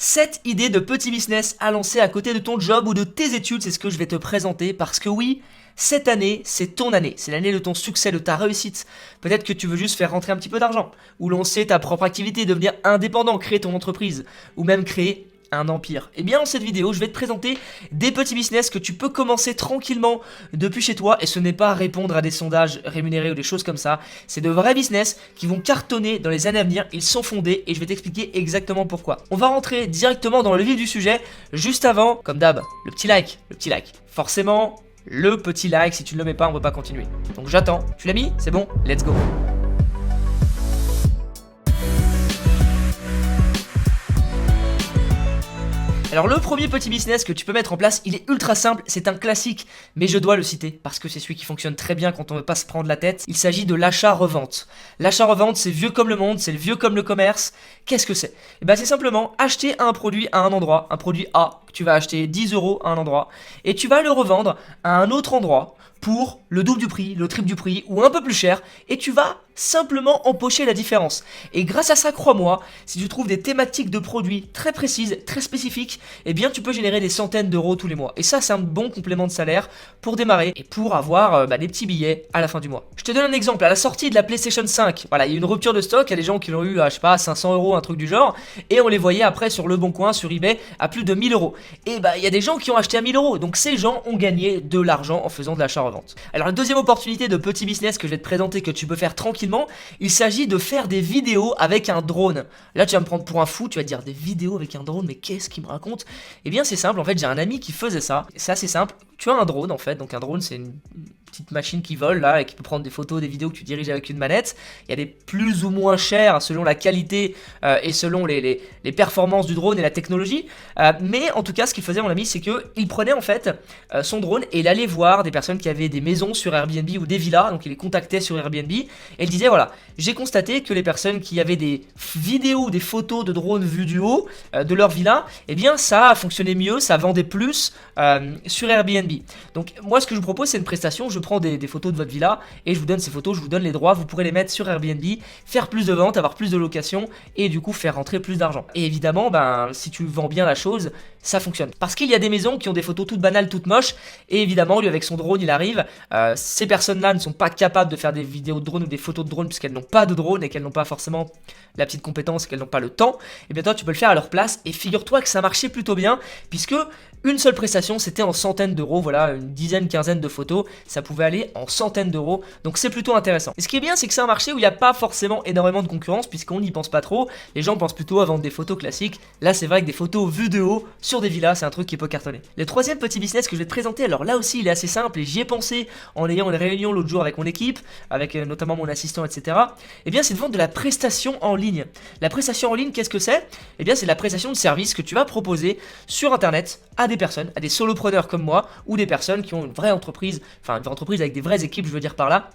7 idées de petits business à lancer à côté de ton job ou de tes études, c'est ce que je vais te présenter parce que oui, cette année, c'est ton année, c'est l'année de ton succès, de ta réussite. Peut-être que tu veux juste faire rentrer un petit peu d'argent, ou lancer ta propre activité, devenir indépendant, créer ton entreprise, ou même créer un empire. Et bien dans cette vidéo, je vais te présenter des petits business que tu peux commencer tranquillement depuis chez toi, et ce n'est pas répondre à des sondages rémunérés ou des choses comme ça, c'est de vrais business qui vont cartonner dans les années à venir, ils sont fondés et je vais t'expliquer exactement pourquoi. On va rentrer directement dans le vif du sujet, juste avant, comme d'hab, le petit like. Forcément, le petit like, si tu ne le mets pas, on ne peut pas continuer. Donc j'attends, tu l'as mis? C'est bon? Let's go! Alors le premier petit business que tu peux mettre en place, il est ultra simple, c'est un classique, mais je dois le citer parce que c'est celui qui fonctionne très bien quand on ne veut pas se prendre la tête. Il s'agit de l'achat-revente. L'achat-revente, c'est vieux comme le monde, c'est vieux comme le commerce. Qu'est-ce que c'est? Eh ben c'est simplement acheter un produit à un endroit, un produit A que tu vas acheter 10 € à un endroit, et tu vas le revendre à un autre endroit pour le double du prix, le triple du prix ou un peu plus cher, et tu vas simplement empocher la différence. Et grâce à ça, crois-moi, si tu trouves des thématiques de produits très précises, très spécifiques, eh bien tu peux générer des centaines d'euros tous les mois. Et ça, c'est un bon complément de salaire pour démarrer et pour avoir des petits billets à la fin du mois. Je te donne un exemple. À la sortie de la PlayStation 5, voilà, il y a eu une rupture de stock, il y a des gens qui l'ont eu à, je sais pas, 500 €, un truc du genre, et on les voyait après sur Le Bon Coin, sur eBay, à plus de 1000 €. Et il y a des gens qui ont acheté à 1000 €. Donc ces gens ont gagné de l'argent en faisant de l'achat-revente. Alors la deuxième opportunité de petit business que je vais te présenter, que tu peux faire tranquillement, il s'agit de faire des vidéos avec un drone. Là tu vas me prendre pour un fou, tu vas te dire des vidéos avec un drone, mais qu'est-ce qu'il me raconte? Eh bien c'est simple, en fait j'ai un ami qui faisait ça, c'est assez simple. Tu as un drone en fait, donc un drone c'est une petite machine qui vole là et qui peut prendre des photos, des vidéos que tu diriges avec une manette. Il y a des plus ou moins chers selon la qualité et selon les performances du drone et la technologie. Mais en tout cas, ce qu'il faisait mon ami, c'est qu'il prenait en fait son drone et il allait voir des personnes qui avaient des maisons sur Airbnb ou des villas. Donc il les contactait sur Airbnb et il disait voilà, j'ai constaté que les personnes qui avaient des vidéos ou des photos de drone vues du haut de leur villa, eh bien ça fonctionnait mieux, ça vendait plus sur Airbnb. Donc moi ce que je vous propose c'est une prestation, je prends des photos de votre villa et je vous donne ces photos, je vous donne les droits, vous pourrez les mettre sur Airbnb, faire plus de ventes, avoir plus de locations et du coup faire rentrer plus d'argent. Et évidemment, si tu vends bien la chose, ça fonctionne. Parce qu'il y a des maisons qui ont des photos toutes banales, toutes moches, et évidemment, lui avec son drone, il arrive. Ces personnes-là ne sont pas capables de faire des vidéos de drone ou des photos de drone puisqu'elles n'ont pas de drone et qu'elles n'ont pas forcément la petite compétence et qu'elles n'ont pas le temps. Et bien toi, tu peux le faire à leur place et figure-toi que ça marchait plutôt bien puisque une seule prestation, c'était en centaines d'euros, voilà, une dizaine, quinzaine de photos, ça pouvait aller en centaines d'euros, donc c'est plutôt intéressant. Et ce qui est bien, c'est que c'est un marché où il n'y a pas forcément énormément de concurrence, puisqu'on n'y pense pas trop, les gens pensent plutôt à vendre des photos classiques, là c'est vrai que des photos vues de haut, sur des villas, c'est un truc qui peut cartonner. Le troisième petit business que je vais te présenter, alors là aussi il est assez simple, et j'y ai pensé en ayant une réunion l'autre jour avec mon équipe, avec notamment mon assistant, etc. Eh bien c'est de vendre de la prestation en ligne. La prestation en ligne, qu'est-ce que c'est? Eh bien c'est de la prestation de service que tu vas proposer sur internet à des personnes, à des solopreneurs comme moi, ou des personnes qui ont une vraie entreprise, enfin une vraie entreprise avec des vraies équipes, je veux dire par là.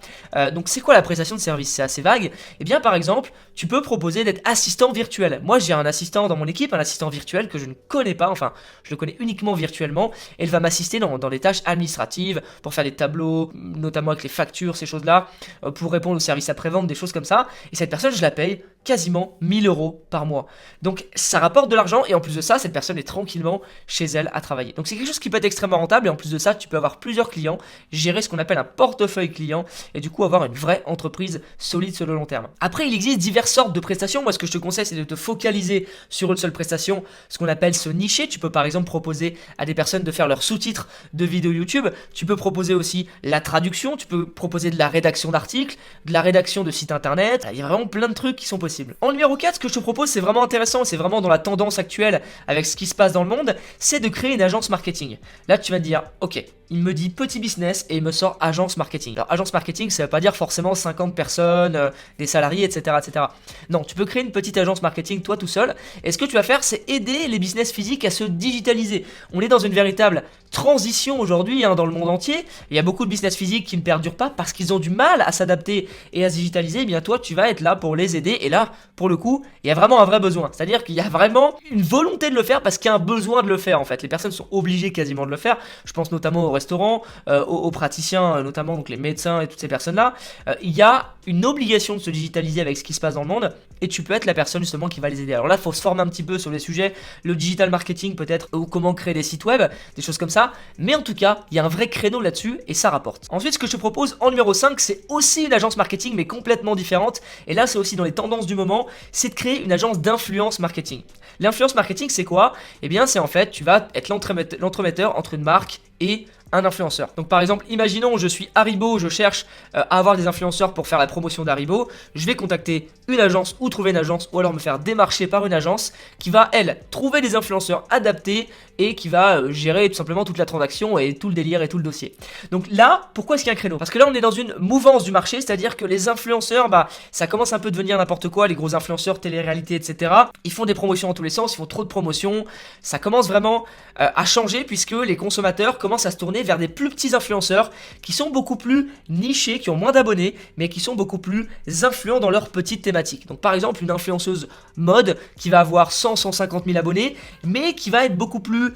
Donc c'est quoi la prestation de service? C'est assez vague. Eh bien par exemple, tu peux proposer d'être assistant virtuel. Moi j'ai un assistant dans mon équipe, un assistant virtuel que je ne connais pas, enfin je le connais uniquement virtuellement, et il va m'assister dans des tâches administratives, pour faire des tableaux, notamment avec les factures, ces choses-là, pour répondre aux services après-vente, des choses comme ça. Et cette personne, je la paye quasiment 1000 € par mois. Donc ça rapporte de l'argent et en plus de ça, cette personne est tranquillement chez elle à travailler. Donc c'est quelque chose qui peut être extrêmement rentable et en plus de ça, tu peux avoir plusieurs clients, gérer ce qu'on appelle un portefeuille client et du coup avoir une vraie entreprise solide sur le long terme. Après, il existe diverses sortes de prestations. Moi, ce que je te conseille, c'est de te focaliser sur une seule prestation, ce qu'on appelle se nicher. Tu peux par exemple proposer à des personnes de faire leurs sous-titres de vidéos YouTube. Tu peux proposer aussi la traduction. Tu peux proposer de la rédaction d'articles, de la rédaction de sites internet. Il y a vraiment plein de trucs qui sont possibles. En numéro 4, ce que je te propose, c'est vraiment intéressant, c'est vraiment dans la tendance actuelle avec ce qui se passe dans le monde, c'est de créer une agence marketing. Là, tu vas te dire, ok, il me dit petit business et il me sort agence marketing. Alors, agence marketing, ça veut pas dire forcément 50 personnes, des salariés, etc., etc. Non, tu peux créer une petite agence marketing toi tout seul. Et ce que tu vas faire, c'est aider les business physiques à se digitaliser. On est dans une véritable transition aujourd'hui dans le monde entier. Il y a beaucoup de business physiques qui ne perdurent pas parce qu'ils ont du mal à s'adapter et à se digitaliser. Eh bien, toi, tu vas être là pour les aider. Et là, pour le coup, il y a vraiment un vrai besoin. C'est-à-dire qu'il y a vraiment une volonté de le faire parce qu'il y a un besoin de le faire en fait. Les personnes sont obligées quasiment de le faire. Je pense notamment aux restaurants, aux praticiens, notamment donc les médecins et toutes ces personnes-là. Il y a une obligation de se digitaliser avec ce qui se passe dans le monde. et tu peux être la personne justement qui va les aider. Alors là, il faut se former un petit peu sur les sujets, le digital marketing peut-être, ou comment créer des sites web, des choses comme ça. Mais en tout cas, il y a un vrai créneau là-dessus et ça rapporte. Ensuite, ce que je te propose en numéro 5, c'est aussi une agence marketing mais complètement différente. Et là, c'est aussi dans les tendances du moment, c'est de créer une agence d'influence marketing. L'influence marketing, c'est quoi? Eh bien, c'est en fait, tu vas être l'entremetteur entre une marque et un influenceur. Donc par exemple, imaginons je suis Haribo, je cherche à avoir des influenceurs pour faire la promotion d'Haribo, je vais contacter une agence ou trouver une agence ou alors me faire démarcher par une agence qui va elle trouver des influenceurs adaptés et qui va gérer tout simplement toute la transaction et tout le délire et tout le dossier. Donc là, pourquoi est-ce qu'il y a un créneau? Parce que là on est dans une mouvance du marché, c'est-à-dire que les influenceurs, ça commence un peu à devenir n'importe quoi, les gros influenceurs, télé-réalité, etc. Ils font des promotions dans tous les sens, ils font trop de promotions, ça commence vraiment à changer puisque les consommateurs commencent à se tourner vers des plus petits influenceurs qui sont beaucoup plus nichés, qui ont moins d'abonnés, mais qui sont beaucoup plus influents dans leur petite thématique. Donc par exemple, une influenceuse mode qui va avoir 100-150 000 abonnés, mais qui va être beaucoup plus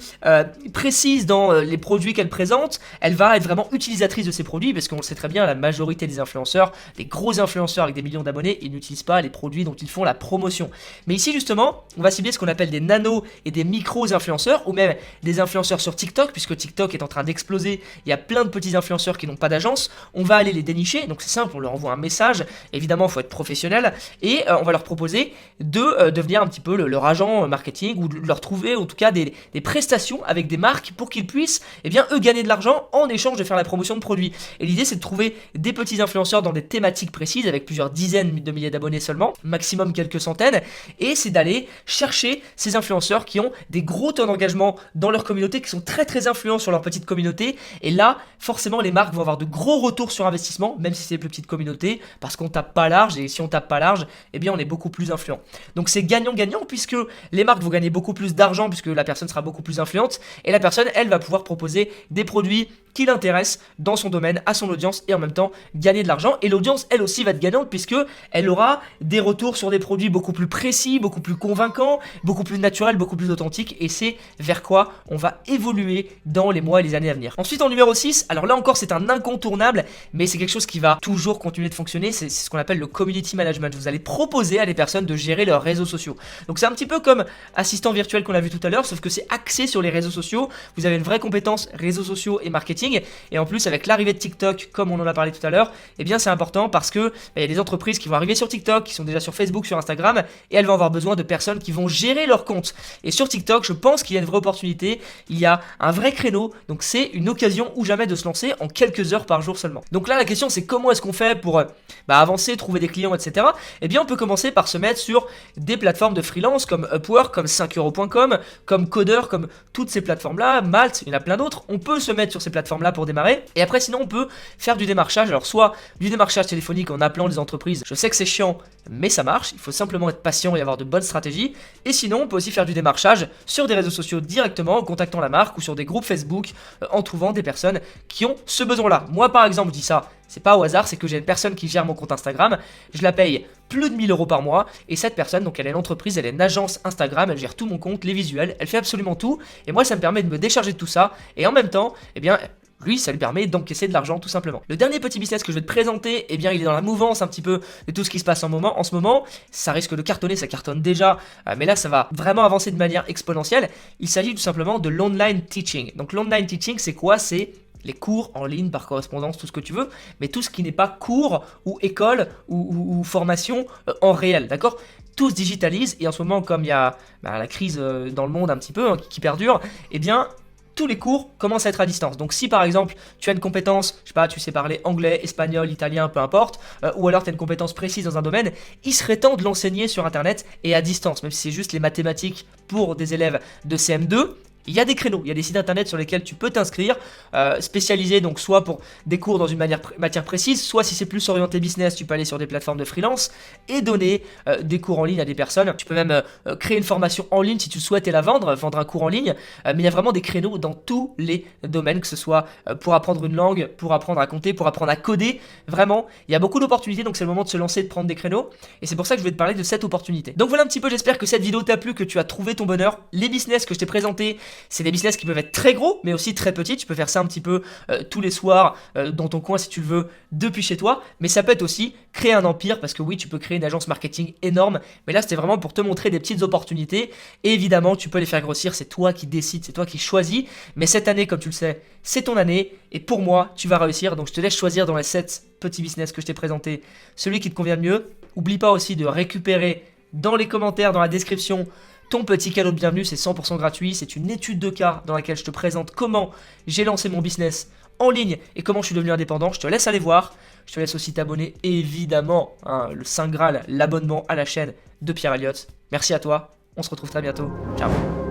précise dans les produits qu'elle présente. Elle va être vraiment utilisatrice de ces produits, parce qu'on le sait très bien, la majorité des influenceurs, les gros influenceurs avec des millions d'abonnés, ils n'utilisent pas les produits dont ils font la promotion. Mais ici justement, on va cibler ce qu'on appelle des nano et des micros influenceurs, ou même des influenceurs sur TikTok, puisque TikTok est en train d'exploser. Il y a plein de petits influenceurs qui n'ont pas d'agence. On va aller les dénicher, donc c'est simple, on leur envoie un message. Évidemment, il faut être professionnel et on va leur proposer de devenir un petit peu leur agent marketing ou de leur trouver en tout cas des prestations avec des marques pour qu'ils puissent, eux gagner de l'argent en échange de faire la promotion de produits. Et l'idée, c'est de trouver des petits influenceurs dans des thématiques précises avec plusieurs dizaines de milliers d'abonnés seulement, maximum quelques centaines, et c'est d'aller chercher ces influenceurs qui ont des gros taux d'engagement dans leur communauté, qui sont très très influents sur leur petite communauté. Et là, forcément, les marques vont avoir de gros retours sur investissement, même si c'est des plus petites communautés, parce qu'on tape pas large, et si on tape pas large, on est beaucoup plus influent. Donc c'est gagnant-gagnant, puisque les marques vont gagner beaucoup plus d'argent, puisque la personne sera beaucoup plus influente, et la personne, elle, va pouvoir proposer des produits qui l'intéressent dans son domaine, à son audience, et en même temps gagner de l'argent. Et l'audience, elle aussi, va être gagnante, puisque elle aura des retours sur des produits beaucoup plus précis, beaucoup plus convaincants, beaucoup plus naturels, beaucoup plus authentiques, et c'est vers quoi on va évoluer dans les mois et les années à venir. Ensuite, en numéro 6, alors là encore, c'est un incontournable, mais c'est quelque chose qui va toujours continuer de fonctionner, c'est ce qu'on appelle le community management. Vous allez proposer à des personnes de gérer leurs réseaux sociaux. Donc c'est un petit peu comme assistant virtuel qu'on a vu tout à l'heure, sauf que c'est axé sur les réseaux sociaux. Vous avez une vraie compétence réseaux sociaux et marketing. Et en plus, avec l'arrivée de TikTok, comme on en a parlé tout à l'heure, c'est important parce que il y a des entreprises qui vont arriver sur TikTok, qui sont déjà sur Facebook, sur Instagram, et elles vont avoir besoin de personnes qui vont gérer leur compte. Et sur TikTok, je pense qu'il y a une vraie opportunité, il y a un vrai créneau, donc c'est une occasion ou jamais de se lancer en quelques heures par jour seulement. Donc là, la question, c'est comment est-ce qu'on fait pour avancer, trouver des clients, etc. On peut commencer par se mettre sur des plateformes de freelance comme Upwork, comme 5euros.com, comme Coder, comme toutes ces plateformes-là, Malte, il y en a plein d'autres. On peut se mettre sur ces plateformes-là pour démarrer. Et après, sinon, on peut faire du démarchage. Alors, soit du démarchage téléphonique en appelant des entreprises. Je sais que c'est chiant, mais ça marche. Il faut simplement être patient et avoir de bonnes stratégies. Et sinon, on peut aussi faire du démarchage sur des réseaux sociaux directement, en contactant la marque ou sur des groupes Facebook, en trouvant des personnes qui ont ce besoin-là. Moi, par exemple, je dis ça, c'est pas au hasard, c'est que j'ai une personne qui gère mon compte Instagram, je la paye plus de 1000 euros par mois, et cette personne, donc elle est l'entreprise, elle est une agence Instagram, elle gère tout mon compte, les visuels, elle fait absolument tout, et moi ça me permet de me décharger de tout ça, et en même temps, lui, ça lui permet d'encaisser de l'argent tout simplement. Le dernier petit business que je vais te présenter, il est dans la mouvance un petit peu de tout ce qui se passe en ce moment. Ça risque de cartonner, ça cartonne déjà, mais là ça va vraiment avancer de manière exponentielle. Il s'agit tout simplement de l'online teaching. Donc l'online teaching, c'est quoi? C'est les cours en ligne, par correspondance, tout ce que tu veux, mais tout ce qui n'est pas cours ou école ou formation en réel, d'accord? Tout se digitalise, et en ce moment, comme il y a la crise dans le monde un petit peu qui perdure, tous les cours commencent à être à distance. Donc si par exemple tu as une compétence, je sais pas, tu sais parler anglais, espagnol, italien, peu importe, ou alors tu as une compétence précise dans un domaine, il serait temps de l'enseigner sur internet et à distance, même si c'est juste les mathématiques pour des élèves de CM2. Il y a des créneaux, il y a des sites internet sur lesquels tu peux t'inscrire, spécialisés donc soit pour des cours dans une matière précise, soit si c'est plus orienté business, tu peux aller sur des plateformes de freelance et donner des cours en ligne à des personnes. Tu peux même créer une formation en ligne si tu souhaites et la vendre un cours en ligne, mais il y a vraiment des créneaux dans tous les domaines, que ce soit pour apprendre une langue, pour apprendre à compter, pour apprendre à coder. Vraiment, il y a beaucoup d'opportunités, donc c'est le moment de se lancer, de prendre des créneaux, et c'est pour ça que je vais te parler de cette opportunité. Donc voilà un petit peu, j'espère que cette vidéo t'a plu, que tu as trouvé ton bonheur. Les business que je t'ai présentés, C'est des business qui peuvent être très gros, mais aussi très petits. Tu peux faire ça un petit peu tous les soirs dans ton coin si tu le veux, depuis chez toi. Mais ça peut être aussi créer un empire, parce que oui, tu peux créer une agence marketing énorme. Mais là, c'était vraiment pour te montrer des petites opportunités. Et évidemment, tu peux les faire grossir. C'est toi qui décides, c'est toi qui choisis. Mais cette année, comme tu le sais, c'est ton année. Et pour moi, tu vas réussir. Donc, je te laisse choisir dans les 7 petits business que je t'ai présentés celui qui te convient le mieux. Oublie pas aussi de récupérer dans les commentaires, dans la description, ton petit cadeau de bienvenue. C'est 100% gratuit. C'est une étude de cas dans laquelle je te présente comment j'ai lancé mon business en ligne et comment je suis devenu indépendant. Je te laisse aller voir. Je te laisse aussi t'abonner, évidemment, hein, le Saint Graal, l'abonnement à la chaîne de Pierre Elliott. Merci à toi. On se retrouve très bientôt. Ciao.